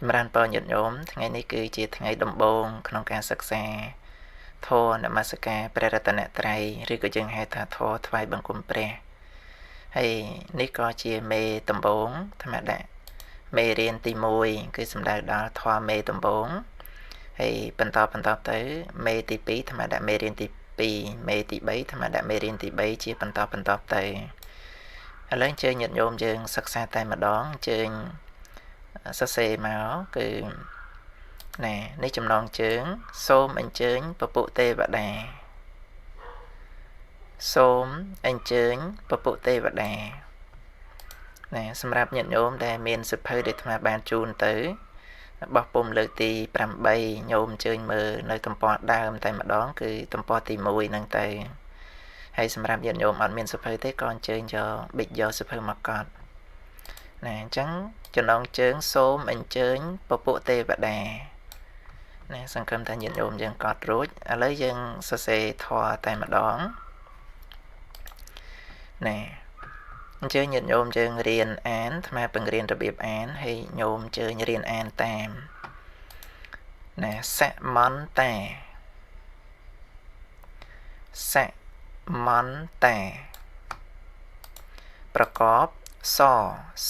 ចម្រើនពរញាតិញោមថ្ងៃនេះគឺជាថ្ងៃដំបូងក្នុងការសិក្សាធម៌នមស្ការព្រះរតនត្រ័យឬក៏យើងហៅថាធម៌ថ្វាយបង្គំព្រះហើយនេះក៏ជាមេដំបូងធម្មតាមេរៀនទី1គឺសំដៅដល់ធម៌មេដំបូងហើយបន្តទៅមេទី2ធម្មតាមេរៀនទី2មេទី3ធម្មតាមេរៀនទី3ជាបន្តទៅឥឡូវអញ្ជើញញាតិញោមយើងសិក្សាតែម្ដងអញ្ជើញសរសេរមកគឺណែនេះចំណងជើងសូមអញ្ជើញពពុទេវតាសូមអញ្ជើញពពុទេវតាណែសម្រាប់ញាតិញោមដែលមានសិភៅដែលអាត្មាបានជូនទៅបោះពុំលើកទី8ញោមអញ្ជើញមើលនៅទំព័រដើមតែម្ដងគឺទំព័រទី1ហ្នឹងទៅហើយសម្រាប់ញាតិញោមអត់មានសិភៅទេក៏អញ្ជើញយកប៊ិចយកសិភៅមកកត់ណែអញ្ចឹងចំណងជើងសូមអញ្ជើញពពុទេវតាណែសង្ឃឹមថាញាតិញោមយើងកត់រួចឥឡូវយើងសរសេរធម៌តែម្ដងណែអញ្ជើញញាតិញោមយើងរៀនអានអាត្មាបង្រៀនរបៀបអានហើយញោមអញ្ជើញរៀនអានតាមណែសមន្តាសមន្តាប្រកប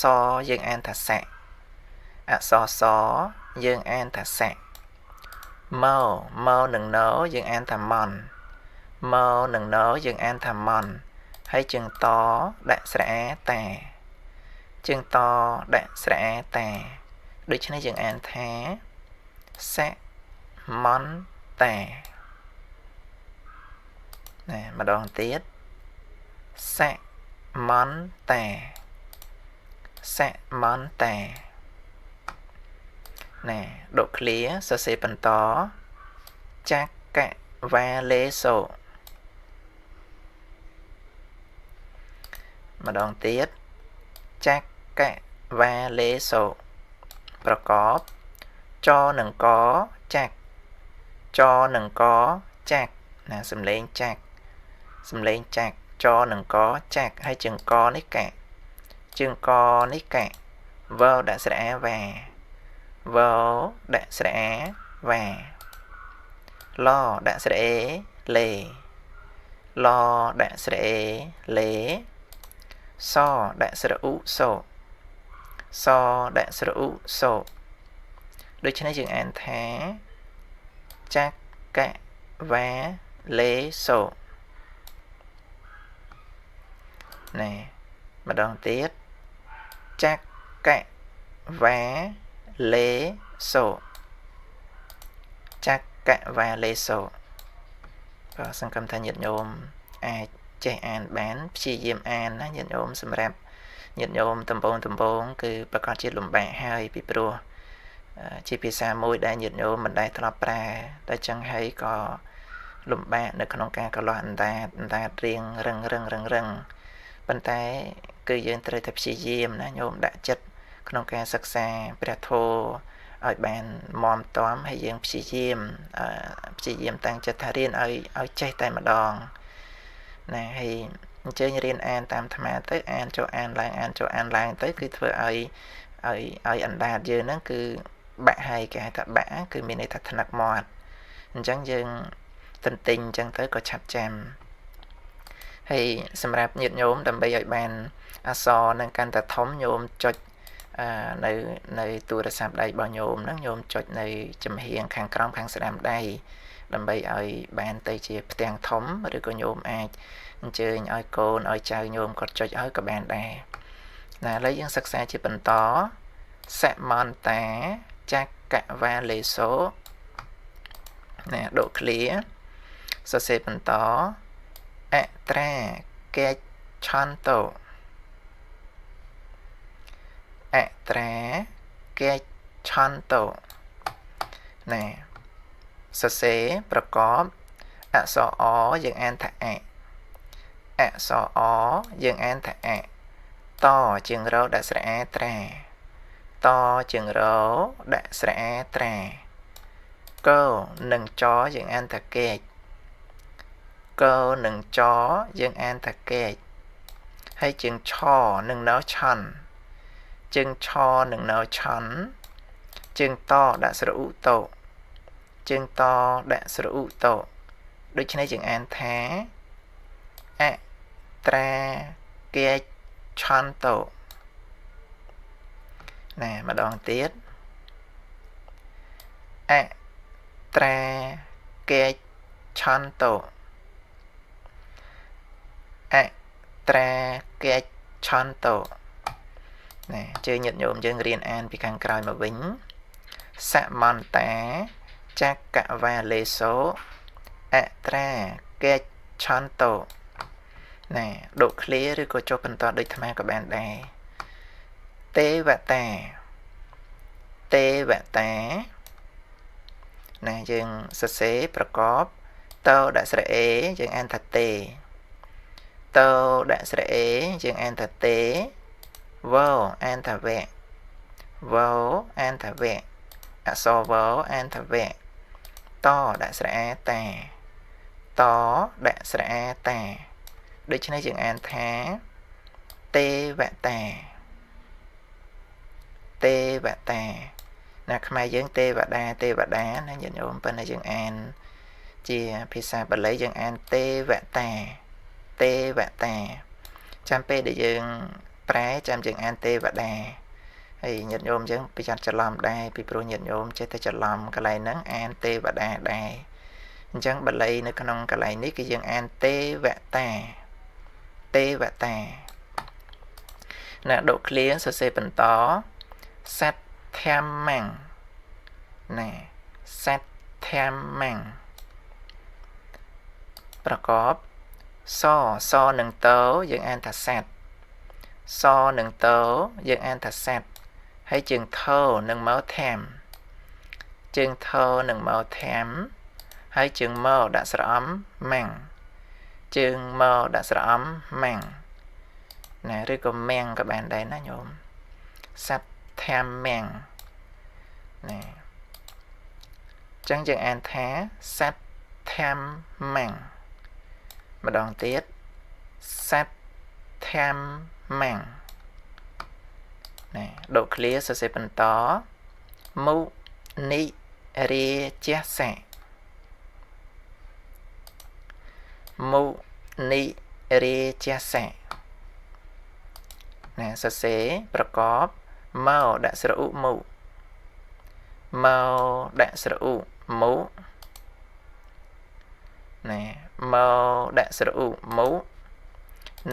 សយើងអានថាសៈអក្សរសយើងអានថាសៈមកនឹងណយើងអានថាមន់មកនឹងណយើងអានថាមន់ហើយជើងតដាក់ស្រែតាជើងតដាក់ស្រែតាដូច្នេះយើងអានថាសមន្តាណែម្ដងទៀតសមន្តាសមន្តាណែដកឃ្លាសរសេរបន្តចក្រវាលេសូម្ដងទៀតចក្រវាលេសូប្រកបចនឹងកចក្រនឹងកចក្រណាសំឡេងចក្រចនឹងកចក្រហើយជើងកនេះកជើងកនេះកវដាក់ស្រែវាវដាក់ស្រែវាឡដាក់ស្រែលេឡដាក់ស្រែលេសដាក់ស្រឧសដាក់ស្រឧសូដូច្នេះយើងអានថាចក្រវាលេសូណែម្ដងទៀតចក្រវាលេសូចក្រវាលេសូក៏សង្ឃឹមថាញាតិញោមអាចចេះអានបានព្យាយាមអានណាញាតិញោមសម្រាប់ញាតិញោមដំបូងគឺប្រកាសជាលំបាកហើយពីព្រោះជាភាសាមួយដែលញាតិញោមមិនដែលធ្លាប់ប្រើតែចឹងហើយក៏លំបាកនៅក្នុងការកន្លោះអណ្ដាតរៀងរឹងប៉ុន្តែគឺយើងត្រូវតែព្យាយាមណាញោមដាក់ចិត្តក្នុងការសិក្សាព្រះធម៌ឲ្យបានមាំទាំហើយយើងព្យាយាមតាំងចិត្តថារៀនឲ្យចេះតែម្ដងណាហើយអញ្ជើញរៀនអានតាមអាត្មាទៅអានចូលអានឡើងទៅគឺធ្វើឲ្យអណ្ដាតយើងហ្នឹងគឺបាក់ហើយគេហៅថាបាក់គឺមានន័យថាថ្នឹកមាត់អញ្ចឹងយើងទន្ទិញអញ្ចឹងទៅក៏ឆាប់ចាំហើយសម្រាប់ញាតិញោមដើម្បីឲ្យបានអក្សរនឹងកាន់តែធំញោមចុចនៅទូរស័ព្ទដៃរបស់ញោមហ្នឹងញោមចុចនៅចំហៀងខាងក្រោមខាងស្ដាំដៃដើម្បីឲ្យបានទៅជាផ្ទាំងធំឬក៏ញោមអាចអញ្ជើញឲ្យកូនឲ្យចៅញោមគាត់ចុចឲ្យក៏បានដែរណាឥឡូវយើងសិក្សាជាបន្តសមន្តាចក្រវាលេសូណាដកឃ្លាសរសេរបន្តអត្រាកេឆន្តោអត្រាកេឆន្តោណែសរសេរប្រកបអក្សរអយើងអានថាអក្សរអយើងអានថាអតជាងរដាក់ស្រែត្រាតជាងរដាក់ស្រែត្រាកនឹងចយើងអានថាកេចកនឹងចយើងអានថាកេចហើយជើងឆនឹងណោឆន់ជើងឆនឹងណោឆន់ជ ជើងតដាក់ស្រឧតោជើងតដាក់ស្រឧតោដូច្នេះយើងអានថាអត្រាកិច្ចឆន្ទោណែម្ដងទៀតអត្រាកិច្ចឆន្ទោអត្រាកិច្ចឆន្ទោណែជើញាតិញោមយើងរៀនអានពីខាងក្រោយមកវិញសមន្តាចក្រវាលេសោអត្រាកិច្ចឆន្ទោណែដកឃ្លាឬក៏ចុះបន្តដូចអាត្មាក៏បានដែរទេវតាទេវតាណែយើងសរសេរប្រកបតោដាក់ស្រៈអេយើងអានថាទេតោដាក់ស្រៈអេយើងអានថាទេវោអានថាវៈវោអានថាវៈអក្សរវោអានថាវៈតដាក់ស្រៈអាតាតដាក់ស្រៈអាតាដូច្នេះយើងអានថាទេវតាទេវតាណាខ្មែរយើងទេវតាទេវតាណាញាតិញោមប៉ុន្តែយើងអានជាភាសាបាលីយើងអានទេវតាទេវតាចាំពេលដែលយើងប្រែចាំយើងអានទេវតាហើយញាតិញោមយើងប្រយ័ត្នច្រឡំដែរពីព្រោះញាតិញោមចេះតែច្រឡំកន្លែងហ្នឹងអានទេវតាដែរអញ្ចឹងបាលីនៅក្នុងកន្លែងនេះគឺយើងអានទេវតាទេវតាណាដកឃ្លាសរសេរបន្តសត្ធាមាំងណាសត្ធាមាំងប្រកបសនឹងតោយើងអានថាសត្វសនឹងតោយើងអានថាសត្វហើយជើងថោនឹងមកធាមជើងថោនឹងមកធាមហើយជើងមកដាក់ស្រអំម៉ាំងជើងមកដាក់ស្រអំម៉ាំងណាឬក៏ម៉ាំងក៏បានដែរណាញោមសត្វធាមម៉ាំងណាចឹងយើងអានថាសត្វធាមម៉ាំងម្ដងទៀតសត្វធាមម៉ាំងណាដកឃ្លាសរសេរបន្តមុនិរាជាសៈមុនិរាជាសៈណាសរសេរប្រកបមកដាក់ស្រឧមុមកដាក់ស្រឧមុណែមកដាក់ស្រឧមុ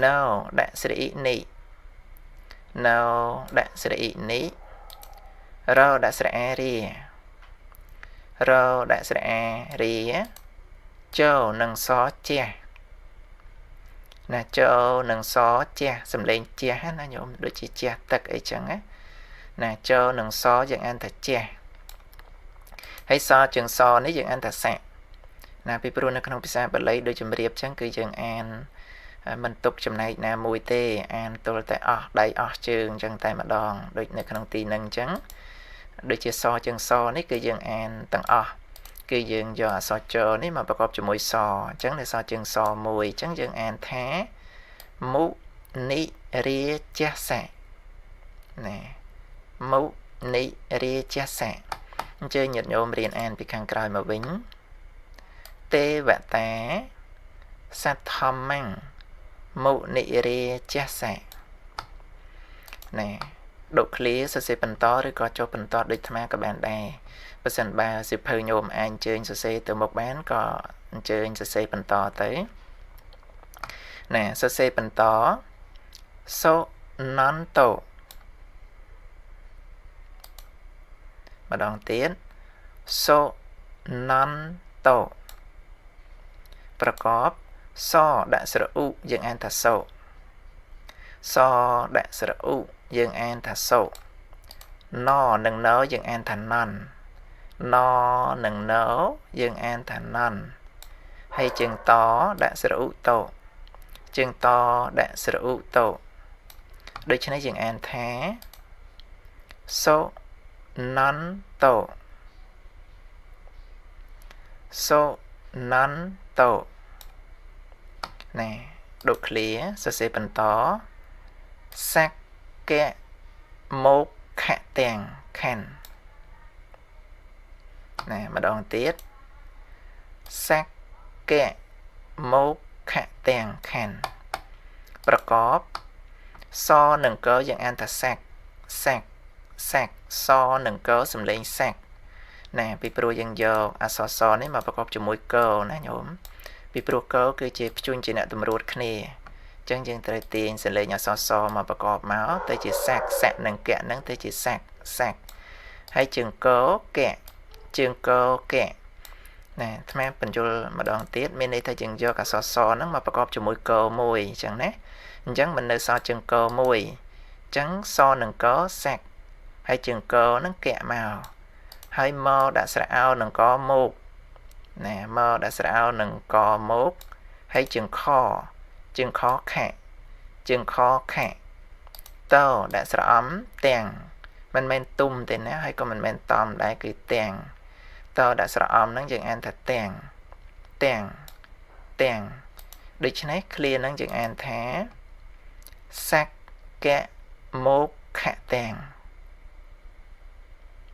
នៅដាក់ស្រអ៊ីនេះនៅដាក់ស្រអ៊ីនេះរដាក់ស្រអារារដាក់ស្រអារាចូលនឹងសជះណាចូលនឹងសជះសំឡេងជះណាញោមដូចជាជះទឹកអីចឹងណាចូលនឹងសយើងអានថាជះហើយសជើងសនេះយើងអានថាសៈណាពីព្រោះនៅក្នុងភាសាបាលីដូចជំរាបចឹងគឺយើងអានមិនទុកចំណែកណាមួយទេអានទល់តែអស់ដៃអស់ជើងចឹងតែម្ដងដូចនៅក្នុងទីនឹងចឹងដូចជាសជើងសនេះគឺយើងអានទាំងអស់គឺយើងយកអក្សរចនេះមកប្រកបជាមួយសអញ្ចឹងនៅសជើងសមួយអញ្ចឹងយើងអានថាមុនិរាជាសៈណាមុនិរាជាសៈអញ្ជើញញាតិញោមរៀនអានពីខាងក្រោយមកវិញទេវតាសត្ធម្មំមុនិរាជាសៈណាដកឃ្លាសរសេរបន្តឬក៏ចុះបន្តដូចអាត្មាក៏បានដែរបើសិនបើសិភៅញោមអាចអញ្ជើញសរសេរទៅមុខបានក៏អញ្ជើញសរសេរបន្តទៅណាសរសេរបន្តសុណន្តោម្ដងទៀតសុណន្តោប្រកបសដាក់ស្រឧយើងអានថាសុសដាក់ស្រឧយើងអានថាសុណនឹងណយើងអានថាណន់ណនឹងណយើងអានថាណន់ហើយជើងតដាក់ស្រឧតោជើងតដាក់ស្រឧតោដូច្នេះយើងអានថាសុណន្តោសុណន្តោណែដកឃ្លាសរសេរបន្តសក្កមោខទាំងខណ្ឌ nè ម្ដងទៀតសាក់កែមកខៈទាំងខានប្រកបសនិងកយើងអានថាសាក់សនិងកសំឡេងសាក់ណាពីព្រោះយើងយកអក្សរសនេះមកប្រកបជាមួយកណាញោមពីព្រោះកគឺជាព្យញ្ជាអ្នកតម្រួតគ្នាអញ្ចឹងយើងត្រូវទាញសលេងអក្សរសមកប្រកបមកទៅជាសាក់និងកៈហ្នឹងទៅជាសាក់ហើយជើងកកៈជើងកកៈណាអាត្មាបញ្យល់ម្ដងទៀតមានន័យថាយើងយកអក្សរសហ្នឹងមកប្រកបជាមួយកមួយអញ្ចឹងណាអញ្ចឹងមិននៅសល់ជើងកមួយអញ្ចឹងសនិងកសាក់ហើយជើងកហ្នឹងកៈមកហើយមកដាក់ស្រអោនឹងកមកណាមកដាក់ស្រអោនឹងកមកហើយជើងខខៈជើងខខៈតដាក់ស្រអំទាំងមិនមែនទុំទេណាហើយក៏មិនមែនតំដែរគឺទាំងតដាក់ស្រអំហ្នឹងយើងអានថាទាំងដូច្នេះឃ្លាហ្នឹងយើងអានថាសាក់កៈមកខៈទាំង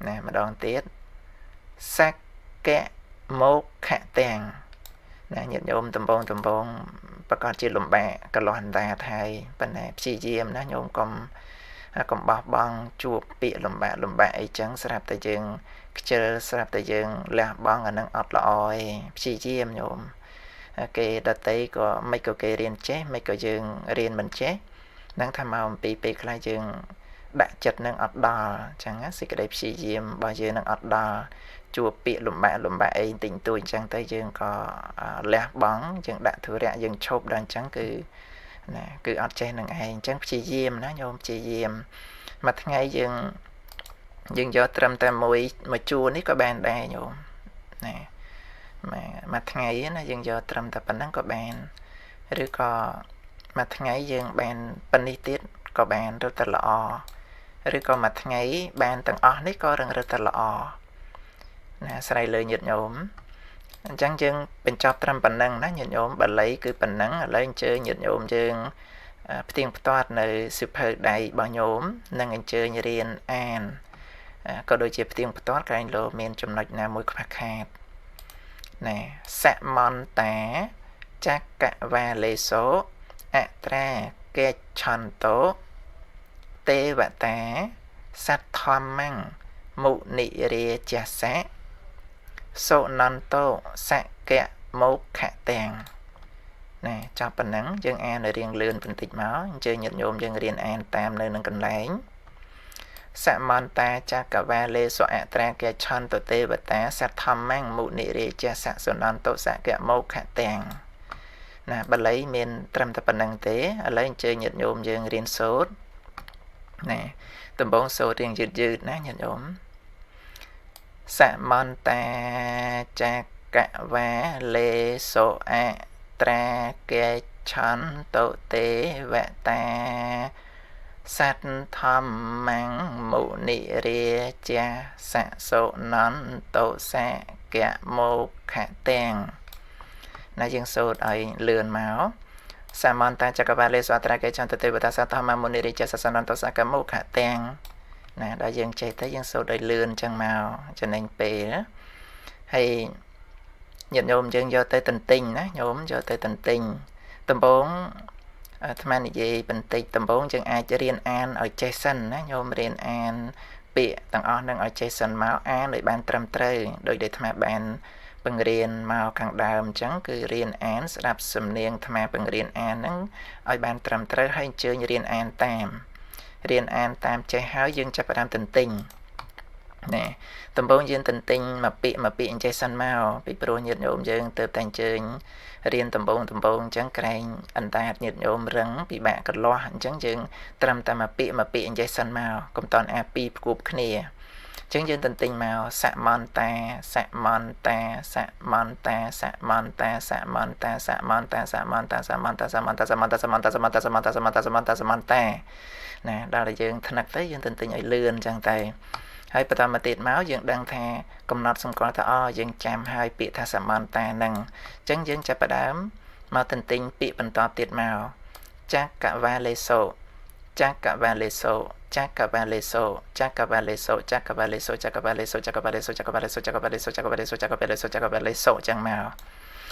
ណាម្ដងទៀតសាក់កៈមកខៈទាំងណាញាតិញោមដំបងប្រកាសជាលំបាកកន្លោះអណ្ដាតហើយប៉ុន្តែព្យាយាមណាញោមកុំបោះបង់ជួបពាក្យលំបាកអីចឹងស្រាប់តែយើងខ្ជិលស្រាប់តែយើងលះបង់អានឹងអត់ល្អឯងព្យាយាមញោមគេដតីក៏មិនក៏គេរៀនចេះមិនក៏យើងរៀនមិនចេះនឹងថាមកអំពីពេលខ្លះយើងដាក់ចិត្តនឹងអត់ដល់អញ្ចឹងសេចក្តីព្យាយាមរបស់យើងនឹងអត់ដល់ជួបពាក្យលំបាកអីតិចតួចអញ្ចឹងទៅយើងក៏លះបង់យើងដាក់ធុរៈយើងឈប់ដល់អញ្ចឹងគឺណាគឺអត់ចេះនឹងឯងអញ្ចឹងព្យាយាមណាញោមព្យាយាមមួយថ្ងៃយើងយកត្រឹមតែមួយជួរនេះក៏បានដែរញោមណាមួយថ្ងៃណាយើងយកត្រឹមតែប៉ុណ្ណឹងក៏បានឬក៏មួយថ្ងៃយើងបានប៉ុណ្នេះទៀតក៏បានរត់តែល្អឬក៏មួយថ្ងៃបានទាំងអស់នេះក៏រឹងរឹតតែល្អណាស្រ័យលើញាតិញោមអញ្ចឹងយើងបញ្ចប់ត្រឹមប៉ុណ្ណឹងណាញាតិញោមបាលីគឺប៉ុណ្ណឹងឥឡូវអញ្ជើញញាតិញោមយើងផ្ទៀងផ្ទាត់នៅសិភៅដៃរបស់ញោមនិងអញ្ជើញរៀនអានក៏ដូចជាផ្ទៀងផ្ទាត់ក្រែងលោមានចំណុចណាមួយខ្វះខាតណាសមន្តាចក្រវាលេសោអត្រាកេឆន្តោទេវតាសត្ធម្មំមុនិរាជសៈសុនន្តោសកៈមកខៈទាំងណាចាប់ប៉ុណ្ណឹងយើងអាននៅរៀងលឿនបន្តិចមកអញ្ជើញញាតិញោមយើងរៀនអានតាមនៅនឹងកន្លែងសមន្តាចក្រវាលេសោអត្រាកេឆន្តោទេវតាសត្ធម្មំមុនិរាជសៈសុនន្តោសកៈមកខៈទាំងណាបាលីមានត្រឹមតែប៉ុណ្្នឹងទេឥឡូវអញ្ជើញញាតិញោមយើងរៀនសូត្រណាដំបងសូត្ររៀងយឺតណាញាតិញោមសមន្តាចក្រវាលេសោអត្រាកេឆន្តោទេវតាសត្ធម្មំមុនិរាជសៈសុនន្តោសកៈមកខៈទាំងណាយើងសូត្រឲ្យលឿនមកសមន្តាចក្រវាលេសោអត្រាកេឆន្តោទេវតាសត្ធម្មំមុនិរាជសៈសុនន្តោសកៈមកខៈទាំងណាដល់យើងចេះទៅយើងសូត្រឲ្យលឿនចឹងមកចំណេញពេលណាហើយញាតិញោមយើងយកទៅតន្ទិញណាញោមយកទៅតន្ទិញដំបងអាត្មានិយាយបន្តិចដំបងយើងអាចរៀនអានឲ្យចេះសិនណាញោមរៀនអានពាក្យទាំងអស់នឹងឲ្យចេះសិនមកអានឲ្យបានត្រឹមត្រូវដោយដែលអាត្មាបានបង្រៀនមកខាងដើមអញ្ចឹងគឺរៀនអានស្ដាប់សំនៀងអាត្មាបង្រៀនអានហ្នឹងឲ្យបានត្រឹមត្រូវហើយអញ្ជើញរៀនអានតាមចេះហើយយើងចាប់ផ្ដើមទន្ទិញណាដំបូងយើងទន្ទិញមួយពាក្យអញ្ចេះសិនមកពីព្រោះញាតិញោមយើងទៅតែអញ្ជើញរៀនដំបូងអញ្ចឹងក្រែងអណ្ដាតញាតិញោមរឹងពិបាកកន្លោះអញ្ចឹងយើងត្រឹមតែមួយពាក្យអញ្ចេះសិនមកកុំតន់អាពីរផ្គូផ្គ្នាអញ្ចឹងយើងទន្ទិញមកសមន្តាណាដល់តែយើងថ្នឹកទៅយើងទន្ទិញឲ្យលឿនអញ្ចឹងទៅហើយបន្តមកទៀតមកយើងដឹងថាកំណត់សម្គាល់ថាយើងចាំហើយពាក្យថាសមន្តាហ្នឹងអញ្ចឹងយើងចាប់ផ្ដើមមកទន្ទិញពាក្យបន្តទៀតមកចក្រវាលេសោ Chakavaleso Chakavaleso Chakavaleso Chakavaleso Chakavaleso Chakavaleso Chakavaleso Chakavaleso Chakavaleso Chakavaleso Chakavaleso chẳng màu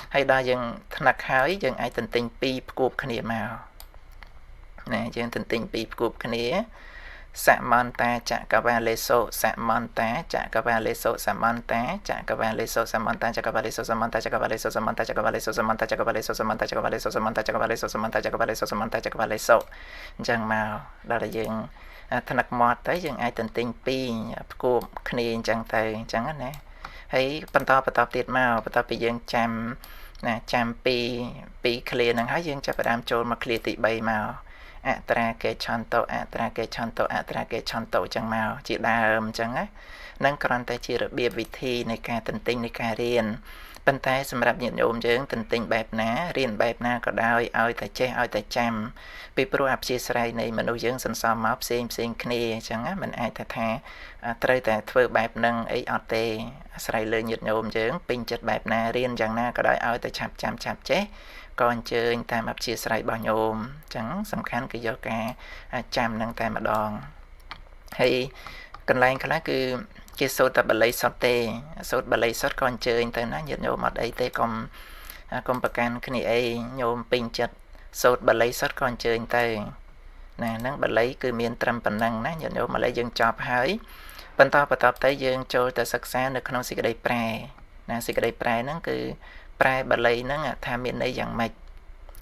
hay đó dân thắc hỏi dân ai tình tình pi cụp khné màu nè dân tình tình pi cụp khné Samanta Chakavaleso Samanta Chakavaleso Samanta Chakavaleso Samanta Chakavaleso Samanta Chakavaleso Samanta Chakavaleso Samanta Chakavaleso Samanta Chakavaleso Samanta Chakavaleso Samanta Chakavaleso Samanta Chakavaleso chẳng màu đó là dân thắc mọt tới dân ai tình tình pi cụp khné chẳng tới chẳng á nè hayបន្តទៀតមកបន្តពីយើងចាំពីឃ្លាហ្នឹងហើយយើងចាប់ផ្ដើមចូលមកឃ្លាទី3មកអត្រាកេឆន្ទអត្រាកេឆន្ទអត្រាកេឆន្ទអញ្ចឹងមកជាដើមអញ្ចឹងណានឹងគ្រាន់តែជារបៀបវិធីនៃការទន្ទិញនៃការរៀនប៉ុន្តែសម្រាប់ញាតិញោមយើងទន្ទិញបែបណារៀនបែបណាក៏ដោយឲ្យតែចេះឲ្យតែចាំពីព្រោះអព្យាស្រ័យនៃមនុស្សយើងសន្សំមកផ្សេងគ្នាអញ្ចឹងណាមិនអាចថាត្រូវតែធ្វើបែបហ្នឹងអីអត់ទេអាស្រ័យលើញាតិញោមយើងពេញចិត្តបែបណារៀនយ៉ាងណាក៏ដោយឲ្យតែឆាប់ចាំឆាប់ចេះក៏អញ្ជើញតាមអព្យាស្រ័យរបស់ញោមអញ្ចឹងសំខាន់គឺយកការចាំនឹងតែម្ដងហើយកន្លែងខ្លះគឺគេសូត្រតែបាលីសុទ្ធទេសូត្របាលីសុទ្ធក៏អញ្ជើញទៅណាញាតិញោមអត់អីទេកុំប្រកាន់គ្នាអីញោមពេញចិត្តសូត្របាលីសុទ្ធក៏អញ្ជើញទៅណាហ្នឹងបាលីគឺមានត្រឹមប៉ុណ្ណឹងណាញាតិញោមបាលីយើងចប់ហើយបន្តទៅយើងចូលទៅសិក្សានៅក្នុងសេចក្តីប្រែណាសេចក្តីប្រែហ្នឹងគឺប្រែបាលីហ្នឹងថាមានន័យយ៉ាងម៉េច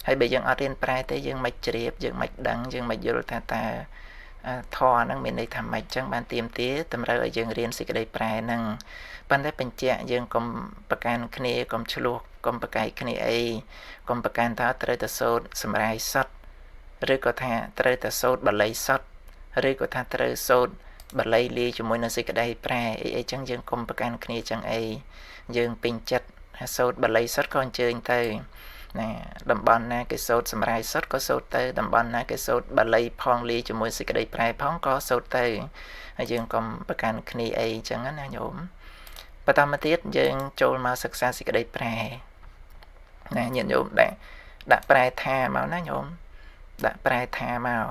ហើយបើយើងអត់រៀនប្រែទេយើងមិនជ្រាបយើងមិនដឹងយើងមិនយល់ថាតើធរហ្នឹងមានន័យថាម៉េចចឹងបានទៀមទាតម្រូវឲ្យយើងរៀនសេចក្តីប្រែហ្នឹងប៉ុន្តែបញ្ជាក់យើងកុំប្រកាន់គ្នាកុំឆ្លោះកុំប្រកែកគ្នាអីកុំប្រកាន់ថាត្រូវតែសូត្រសម្រាយសតឬក៏ថាត្រូវតែសូត្របាលីសតឬក៏ថាត្រូវសូត្របាលីលាយជាមួយនឹងសេចក្តីប្រែអីចឹងយើងកុំប្រកាន់គ្នាចឹងអីយើងពេញចិត្តសូត្របាលីសុទ្ធក៏អញ្ជើញទៅណាតំបន់ណាគេសូត្រសម្រាយសុទ្ធក៏សូត្រទៅតំបន់ណាគេសូត្របាលីផងលាយជាមួយសេចក្តីប្រែផងក៏សូត្រទៅហើយយើងកុំប្រកាន់គ្នាអីចឹងណាញោមបន្តមកទៀតយើងចូលមកសិក្សាសេចក្តីប្រែណាញាតិញោមដាក់ប្រែថាមកណាញោមដាក់ប្រែថាមក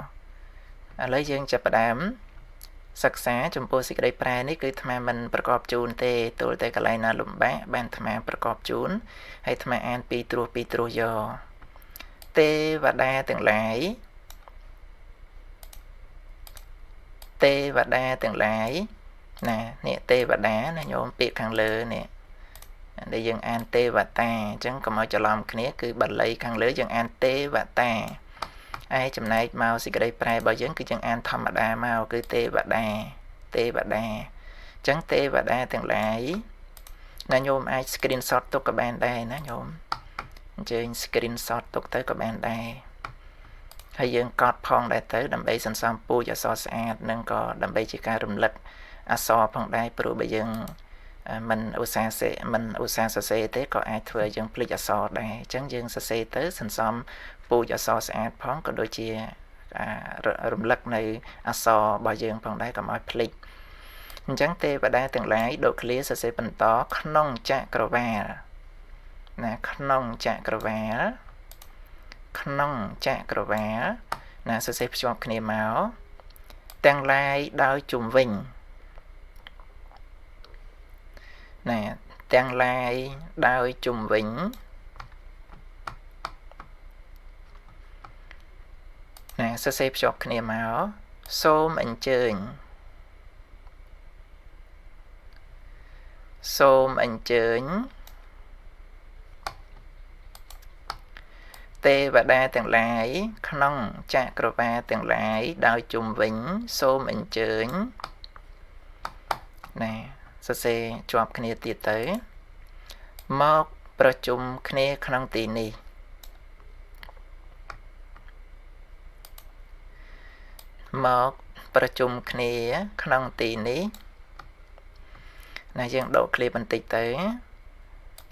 ឥឡូវយើងចាប់ផ្ដើមសិក្សាចំពោះសេចក្តីប្រែនេះគឺអាត្មាមិនប្រកបជូនទេទល់តែកន្លែងណាលំបាកបានអាត្មាប្រកបជូនហើយអាត្មាអានពីត្រួសយកទេវតាទាំងឡាយណានេះទេវតាណាញោមពាក្យខាងលើនេះដែលយើងអានទេវតាអញ្ចឹងកុំឲ្យច្រឡំគ្នាគឺបាលីខាងលើយើងអានទេវតាឯចំណែកមកសេចក្តីប្រែរបស់យើងគឺយើងអានធម្មតាមកគឺទេវតាអញ្ចឹងទេវតាទាំងឡាយណាញោមអាច screenshot ទុកក៏បានដែរណាញោមអញ្ជើញ screenshot ទុកទៅក៏បានដែរហើយយើងកត់ផងដែរទៅដើម្បីសន្សំពូជអក្សរស្អាតនិងក៏ដើម្បីជាការរំលឹកអក្សរផងដែរព្រោះបើយើងមិនឧស្សាហ៍សរសេរទេក៏អាចធ្វើឲ្យយើងភ្លេចអក្សរដែរអញ្ចឹងយើងសរសេរទៅសន្សំពូជអក្សរស្អាតផងក៏ដូចជារំលឹកនៅអក្សររបស់យើងផងដែរកុំឲ្យភ្លេចអញ្ចឹងទេវតាទាំងឡាយដូចឃ្លាសរសេរបន្តក្នុងចក្រវាលណាក្នុងចក្រវាលណាសរសេរភ្ជាប់គ្នាមកទាំងឡាយដោយជុំវិញណាទាំងឡាយដោយជុំវិញណាសរសេរភ្ជាប់គ្នាមកសូមអញ្ជើញទេវតាទាំងឡាយក្នុងចក្រវាលទាំងឡាយដោយជុំវិញសូមអញ្ជើញណាសរសេរជាប់គ្នាទៀតទៅមកប្រជុំគ្នាក្នុងទីនេះមកប្រជុំគ្នាក្នុងទីនេះណាយើងដកឃ្លាបន្តិចទៅ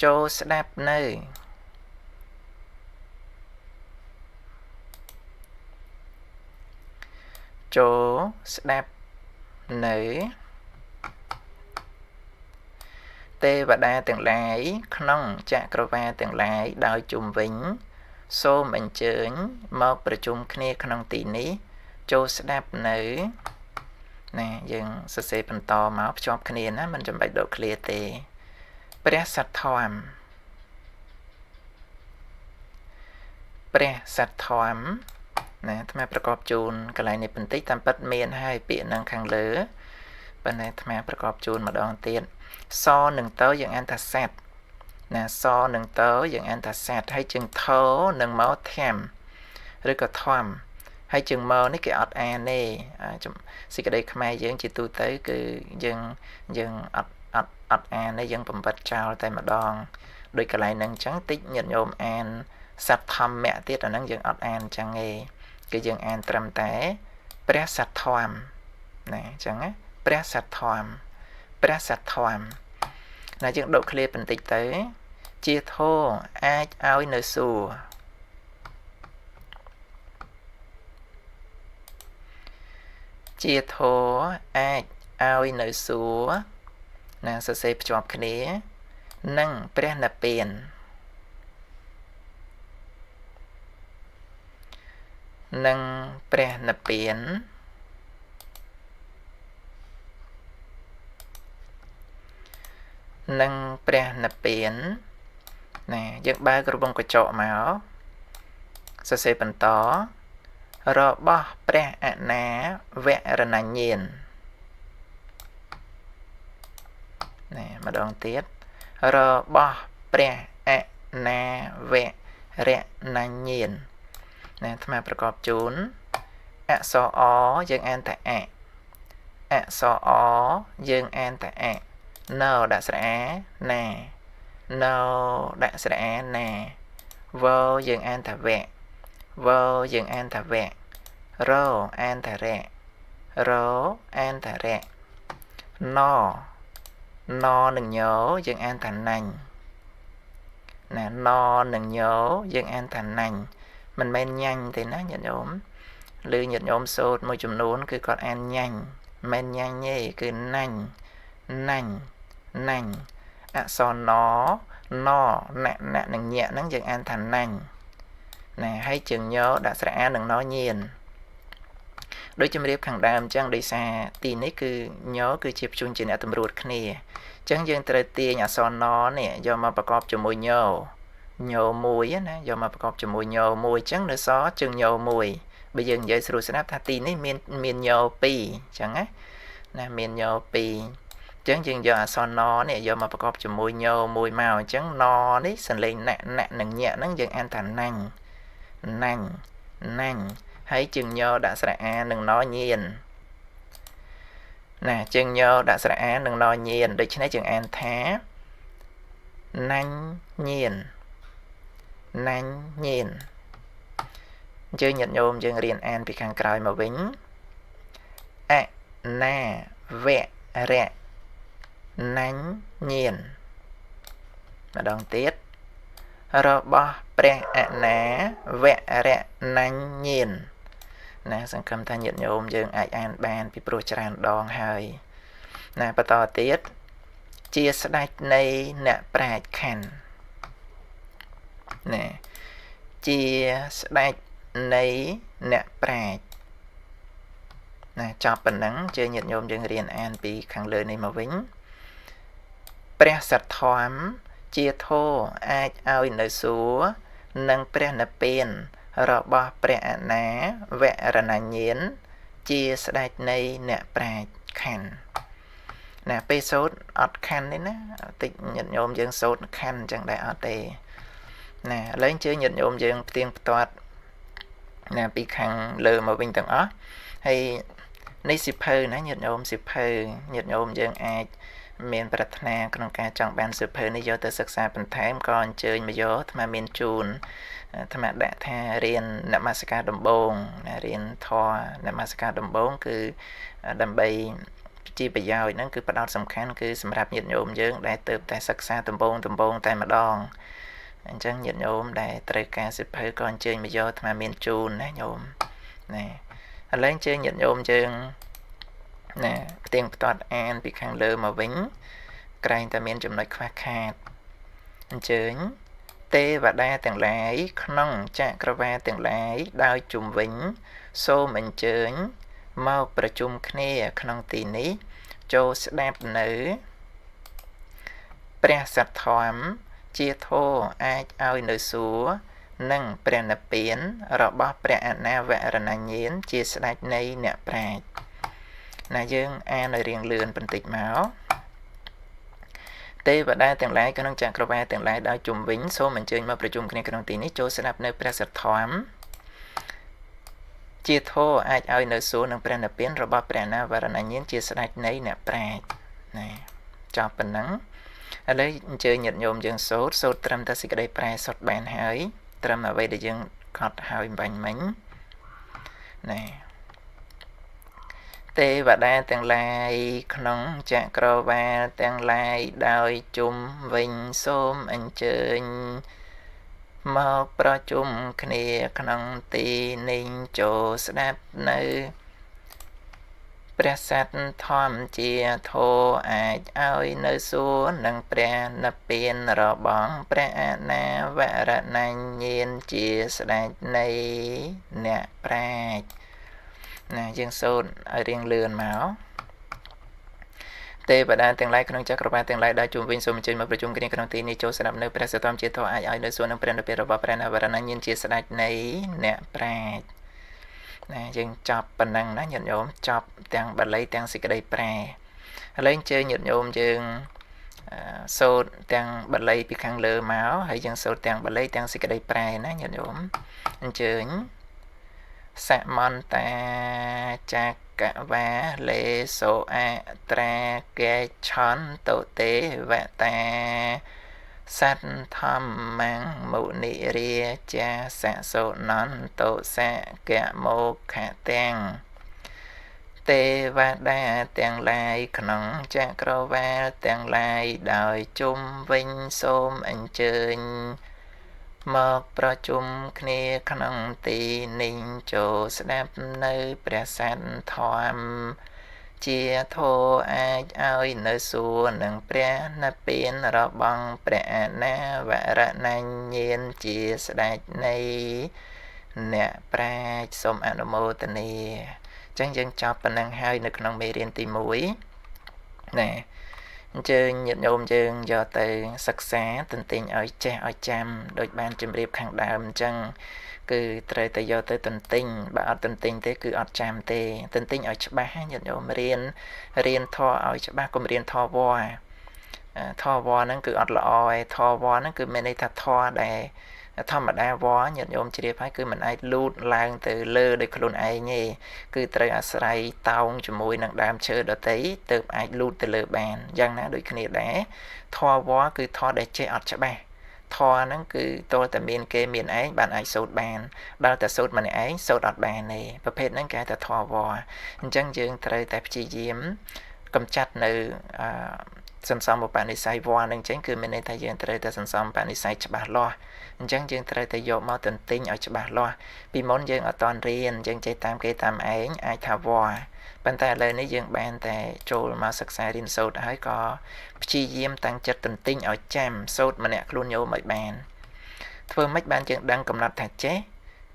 ចូលស្ដាប់នៅទេវតាទាំងឡាយក្នុងចក្រវាលទាំងឡាយដោយជុំវិញសូមអញ្ជើញមកប្រជុំគ្នាក្នុងទីនេះ ចូលស្ដាប់នៅណាយើងសរសេរបន្តមកភ្ជាប់គ្នាណាមិនចាំបាច់ដកឃ្លាទេព្រះសទ្ធម្មណាអាត្មាប្រកបជូនកន្លែងនេះបន្តិចតាមពិតមានហើយពាក្យនឹងខាងលើប៉ុន្តែអាត្មាប្រកបជូនម្ដងទៀតសនឹងទៅយើងអានថាស័តណាសនឹងទៅយើងអានថាស័តហើយជើងថោនឹងមកធាំឬក៏ធម្មហើយជើងមកនេះគេអត់អានទេសេចក្តីខ្មែរយើងជាទូទៅគឺយើងអត់អានទេយើងបំបត្តិចោលតែម្ដងដោយកន្លែងហ្នឹងអញ្ចឹងតិចញាតិញោមអានសត្វធម្មៈទៀតអាហ្នឹងយើងអត់អានអញ្ចឹងទេគឺយើងអានត្រឹមតែព្រះសទ្ធម្មណាអញ្ចឹងណាព្រះសទ្ធម្មណាយើងដកឃ្លាបន្តិចទៅជាធោអាចឲ្យនៅសួរជាធោអាចឲ្យនៅសួរណាសរសេរភ្ជាប់គ្នានិងព្រះនិព្វាននិងព្រះនិព្វានណាយើងបើករបងកញ្ចក់មកសរសេរបន្តរបស់ព្រះអនាវរណញ្ញាណណាម្ដងទៀតរបស់ព្រះអនាវរណញ្ញាណណាអាត្មាប្រកបជូនអក្សរអយើងអានតែអក្សរអយើងអានតែអនៅដាក់ស្រែណានៅដាក់ស្រែណាវយើងអានថាវយើងអានថាវរអានថារអានថារណនឹងញយើងអានថាណាញ់ណាណនឹងញយើងអានថាណាញ់មិនមែនញ៉ាញ់ទេណាញាតិញោមឬញាតិញោមសូត្រមួយចំនួនគឺគាត់អានញ៉ាញ់មិនញ៉ាញ់ទេគឺណាញ់អក្សរណនឹងញាក់ហ្នឹងយើងអានថាណាញ់ណាហើយជើងញដាក់ស្រែនឹងណញៀនដូចជំរាបខាងដើមអញ្ចឹងដោយសារទីនេះគឺញគឺជាព្យញ្ជនៈតម្រួតគ្នាអញ្ចឹងយើងត្រូវទាញអក្សរណនេះយកមកប្រកបជាមួយញមួយណាយកមកប្រកបជាមួយញមួយអញ្ចឹងនៅសជើងញមួយបើយើងនិយាយស្រួលស្ដាប់ថាទីនេះមានញ2អញ្ចឹងណាមានញ2អញ្ចឹងយើងយកអក្សរណនេះយកមកប្រកបជាមួយញមួយមកអញ្ចឹងណនេះសលេងណាក់នឹងញាក់ហ្នឹងយើងអានថាណាញ់ហើយជើងញដាក់ស្រែនឹងណញៀនណាជើងញដាក់ស្រែនឹងណញៀនដូច្នេះយើងអានថាណាញ់ញៀនអញ្ចឹងញាតិញោមយើងរៀនអានពីខាងក្រោយមកវិញអនាវរណាញ់ញៀនម្ដងទៀតរបស់ព្រះអនាវរណាញ់ញៀនណាសង្ឃឹមថាញាតិញោមយើងអាចអានបានពីព្រោះច្រើនដងហើយណាបន្តទៀតជាស្ដេចនៃអ្នកប្រាជ្ញខណ្ឌណាជាស្ដេចនៃអ្នកប្រាជ្ញណាចប់ប៉ុណ្ណឹងជើញាតិញោមយើងរៀនអានពីខាងលើនេះមកវិញព្រះសទ្ធម្មជាធោអាចឲ្យនៅសួរនិងព្រះនិព្វានរបស់ព្រះអនាវរណញ្ញាណជាស្ដេចនៃអ្នកប្រាជ្ញខណ្ឌណាពេលសូត្រអត់ខណ្ឌទេណាតិចញាតិញោមយើងសូត្រខណ្ឌអញ្ចឹងដែរអត់ទេណាឥឡូវជើញាតិញោមយើងផ្ទៀងផ្ទាត់ណាពីខាងលើមកវិញទាំងអស់ហើយនេះសិភៅណាញាតិញោមសិភៅញាតិញោមយើងអាចមានប្រាថ្នាក្នុងការចង់បានសិភៅនេះយកទៅសិក្សាបន្ថែមក៏អញ្ជើញមកយកអាត្មាមានជូនអាត្មាដាក់ថារៀននមស្ការដំបូងរៀនធម៌នមស្ការដំបូងគឺដើម្បីជាប្រយោជន៍ហ្នឹងគឺផ្ដោតសំខាន់គឺសម្រាប់ញាតិញោមយើងដែលទើបតែសិក្សាដំបូងតែម្ដងអញ្ចឹងញាតិញោមដែលត្រូវការសិភៅក៏អញ្ជើញមកយកអាត្មាមានជូនណាញោមណាឥឡូវអញ្ជើញញាតិញោមយើងណាផ្ទៀងផ្ទាត់អានពីខាងលើមកវិញក្រែងតែមានចំណុចខ្វះខាតអញ្ជើញ ទេវតាទាំងឡាយក្នុងចក្រវាឡទាំងឡាយដោយជុំវិញសូមអញ្ជើញមកប្រជុំគ្នាក្នុងទីនេះចូលស្ដាប់នៅព្រះសទ្ធធម្មជាធម៌អាចឲ្យនៅសួគ៌និងព្រះនិព្វានរបស់ព្រះអនាវរណញ្ញាណជាស្ដេចនៃអ្នកប្រាជ្ញណាយើងអានឲ្យរៀងលឿនបន្តិចមកទេវតាទាំងឡាយក្នុងចក្រវាឡទាំងឡាយដោយជុំវិញសូមអញ្ជើញមកប្រជុំគ្នាក្នុងទីនេះចូលស្ដាប់នៅព្រះសទ្ធធម្មជាធម៌អាចឲ្យនៅសួគ៌និងព្រះនិព្វានរបស់ព្រះអនាវរណញ្ញាណជាស្ដេចនៃអ្នកប្រាជ្ញណាចប់ប៉ុណ្ណឹងឥឡូវអញ្ជើញញាតិញោមយើងសូត្រត្រឹមតែសេចក្តីប្រែសុទ្ធបានហើយត្រឹមអ្វីដែលយើងខត់ហើយបាញ់មិញណាទេវតាទាំងឡាយក្នុងចក្រវាឡទាំងឡាយដោយជុំវិញសូមអញ្ជើញមកប្រជុំគ្នាក្នុងទីនេះចូលស្ដាប់នៅព្រះសត្យធម្មជាធម៌អាចឲ្យនៅសួគ៌និងព្រះនិព្វានរបស់ព្រះអនាវរណញ្ញាណជាស្ដេចនៃអ្នកប្រាជ្ញណាយើងសូត្រឲ្យរៀងលឿនមកទេវតាទាំងឡាយក្នុងចក្រវាឡទាំងឡាយដែលជុំវិញសូមអញ្ជើញមកប្រជុំគ្នាក្នុងទីនេះចូលស្ដាប់នៅព្រះសទ្ធធម្មជាធម៌អាចឲ្យនៅសួគ៌និងព្រះនិព្វានរបស់ព្រះអនាវរណញ្ញាណជាស្ដេចនៃអ្នកប្រាជ្ញណាយើងចប់ប៉ុណ្ណឹងណាញាតិញោមចប់ទាំងបាលីទាំងសេចក្តីប្រែឥឡូវអញ្ជើញញាតិញោមយើងសូត្រទាំងបាលីពីខាងលើមកហើយយើងសូត្រទាំងបាលីទាំងសេចក្តីប្រែណាញាតិញោមអញ្ជើញសមន្តាចក្រវាលេសូអត្រាកេឆន្តុទេវតាសត្យធម្មងមុនិរាជាសសុនន្តោសកមោខទាំងទេវតាទាំងឡាយក្នុងចក្រវាឡទាំងឡាយដោយជុំវិញសូមអញ្ជើញមកប្រជុំគ្នាក្នុងទីនេះចូលស្ដាប់នៅព្រះសត្យធម្មជាធម៌អាចឲ្យនៅសួគ៌និងព្រះនិព្វានរបស់ព្រះអនាវរណញ្ញាណជាស្ដេចនៃអ្នកប្រាជ្ញសូមអនុមោទនាអញ្ចឹងយើងចប់ប៉ុណ្ណឹងហើយនៅក្នុងមេរៀនទី1ណាអញ្ជើញញាតិញោមយើងយកទៅសិក្សាទន្ទិញឲ្យចេះឲ្យចាំដូចបានជម្រាបខាងដើមអញ្ចឹងគឺត្រូវតែយកទៅទន្ទិញបើអត់ទន្ទិញទេគឺអត់ចាំទេទន្ទិញឲ្យច្បាស់ញាតិញោមរៀនធម៌ឲ្យច្បាស់កុំរៀនធម៌វល់ហ្នឹងគឺអត់ល្អឯធម៌វល់ហ្នឹងគឺមានន័យថាធម៌ដែលធម្មតាវល់ញាតិញោមជ្រាបហើយគឺមិនអាចលូតឡើងទៅលើដោយខ្លួនឯងទេគឺត្រូវអាស្រ័យតោងជាមួយនឹងដើមឈើដទៃទើបអាចលូតទៅលើបានយ៉ាងណាដូចគ្នាដែរធម៌វល់គឺធម៌ដែលចេះអត់ច្បាស់ធម៌ហ្នឹងគឺតើតែមានគេមានឯងបានអាចសូត្របានដល់តែសូត្រម្នាក់ឯងសូត្រអត់បានទេប្រភេទហ្នឹងគេហៅថាធម៌វល់អញ្ចឹងយើងត្រូវតែព្យាយាមកម្ចាត់នៅសន្សំឧបនិស្ស័យវល់នឹងចេញគឺមានន័យថាយើងត្រូវតែសន្សំឧបនិស្ស័យច្បាស់លាស់អញ្ចឹងយើងត្រូវតែយកមកទន្ទិញឲ្យច្បាស់លាស់ពីមុនយើងអត់តន់រៀនយើងចេះតាមគេតាមឯងអាចថាវល់ប៉ុន្តែឥឡូវនេះយើងបានតែចូលមកសិក្សារៀនសូត្រហើយក៏ព្យាយាមតាំងចិត្តទន្ទិញឲ្យចាំសូត្រម្នាក់ខ្លួនញោមឲ្យបានធ្វើម៉េចបានយើងដឹងកំណត់ថាចេះ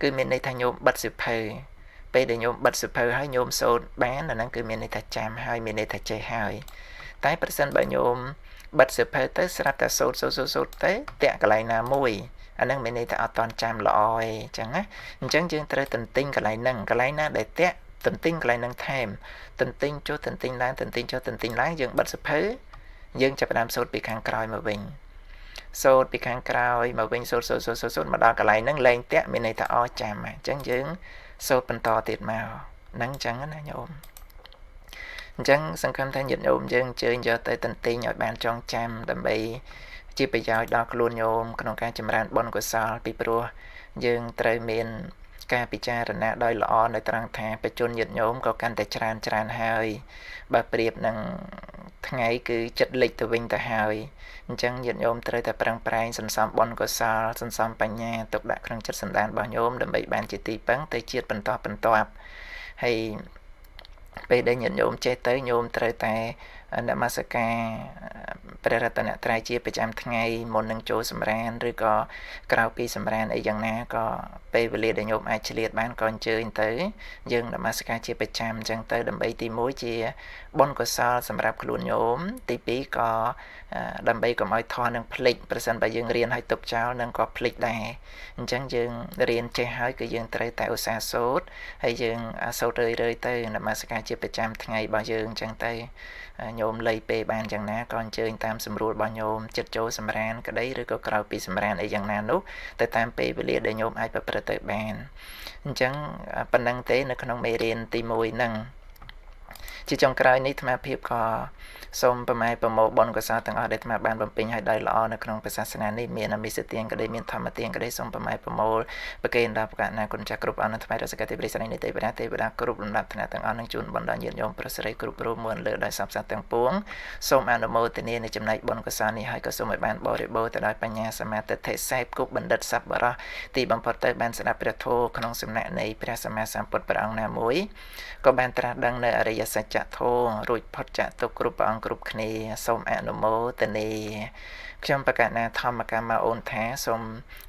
គឺមានន័យថាញោមបិទសិភៅពេលដែលញោមបិទសិភៅហើយញោមសូត្របានអាហ្នឹងគឺមានន័យថាចាំហើយមានន័យថាចេះហើយតែប្រសិនបើញោមបិទសិភៅទៅស្រាប់តែសូត្រទៅតាក់កន្លែងណាមួយអាហ្នឹងមានន័យថាអត់តន់ចាំល្អឯងអញ្ចឹងណាអញ្ចឹងយើងត្រូវទន្ទិញកន្លែងហ្នឹងកន្លែងណាដែលតាក់ទន្ទិញកន្លែងហ្នឹងថែមទន្ទិញចុះទន្ទិញឡើងទន្ទិញចុះទន្ទិញឡើងយើងបិទសិភៅយើងចាប់ផ្ដើមសូត្រពីខាងក្រោយមកវិញសូត្រពីខាងក្រោយមកវិញសូត្រមកដល់កន្លែងហ្នឹងលែងតាក់មានន័យថាអចាំអញ្ចឹងយើងសូត្របន្តទៀតមកហ្នឹងអញ្ចឹងណាញោមអញ្ចឹងសង្ឃឹមថាញាតិញោមយើងអញ្ជើញយកទៅទន្ទិញឲ្យបានចងចាំដើម្បីជាប្រយោជន៍ដល់ខ្លួនញោមក្នុងការចម្រើនបុណ្យកុសលពីព្រោះយើងត្រូវមានការពិចារណាដោយល្អនៅត្រង់ថាបច្ចុប្បន្នញាតិញោមក៏កាន់តែច្រើនហើយបើប្រៀបនឹងថ្ងៃគឺចិត្តលិចទៅវិញទៅហើយអញ្ចឹងញាតិញោមត្រូវតែប្រឹងប្រែងសន្សំបុណ្យកុសលសន្សំបញ្ញាទុកដាក់ក្នុងចិត្តសន្តានរបស់ញោមដើម្បីបានជាទីពឹងទៅជាតិបន្តបន្ទាប់ហើយពេលដែលញាតិញោមចេះទៅញោមត្រូវតែនមស្ការ ព្រះរតនត្រ័យជាប្រចាំថ្ងៃមុននឹងចូលសម្រានឬក៏ក្រៅពីសម្រានអីយ៉ាងណាក៏ពេលវេលាដែលញោមអាចឆ្លៀតបានក៏អញ្ជើញទៅយើងនមស្ការជាប្រចាំអញ្ចឹងទៅដើម្បីទី1ជាបុណ្យកុសលសម្រាប់ខ្លួនញោមទី2ក៏ដើម្បីកុំឲ្យធន់នឹងភ្លេចប្រសិនបើយើងរៀនឲ្យទុកចោលនឹងក៏ភ្លេចដែរអញ្ចឹងយើងរៀនចេះហើយគឺយើងត្រូវតែឧស្សាហ៍សូត្រហើយយើងសូត្ររឿយៗទៅនមស្ការជាប្រចាំថ្ងៃរបស់យើងអញ្ចឹងទៅញោមលៃពេលបានយ៉ាងណាក៏អញ្ជើញតាមសម្រួលរបស់ញោមចិត្តចូលសម្រានក្តីឬក៏ក្រៅពីសម្រានអីយ៉ាងណានោះទៅតាមពេលវេលាដែលញោមអាចប្រព្រឹត្តទៅបានអញ្ចឹងប៉ុណ្ណឹងទេនៅក្នុងមេរៀនទី1ហ្នឹងជាចុងក្រោយនេះអាត្មាភាពក៏សូមប្រម៉ែប្រមូលបុណ្យកុសលទាំងអស់ដែលអាត្មាបានបំពេញឲ្យដោយល្អនៅក្នុងព្រះសាសនានេះមានអមិសទានក្តីមានធម្មទានក្តីសូមប្រម៉ែប្រមូលប្រគេនដល់ព្រះករុណាគុណចាស់គ្រប់អង្គនៅថ្មីរសកតិប្រិស័យនៃទេវតាគ្រប់លំដាប់ឋានៈទាំងអស់នឹងជូនបណ្ដាញាតិញោមប្រុសស្រីគ្រប់រូបមួយលើដោយសពសត្វទាំងពួងសូមអនុមោទនានៃចំណែកបុណ្យកុសលនេះហើយក៏សូមឲ្យបានបរិបូរណ៍ទៅដោយបញ្ញាសមាធិធិសេពគប់បណ្ឌិតសប្បុរសទីបំផុតទៅបានស្ដាប់ព្រះធម៌ក្នុងសំណាក់នៃព្រះសម្មាសម្ពុទ្ធព្រះអង្គណាមួយក៏បានត្រាស់ដឹងនៅអរិយសច្ចធម៌រួចផុតចាកទុក្ខគ្រប់ព្រះអង្គគ្រប់គ្នាសូមអនុមោទនាខ្ញុំបកណាធម្មកម្មមកអូនថាសូម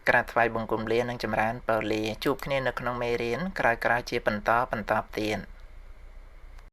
ក្រាបថ្វាយបង្គំលានិងចម្រើនពរលាជួបគ្នានៅក្នុងមេរៀនក្រោយៗជាបន្តទៀត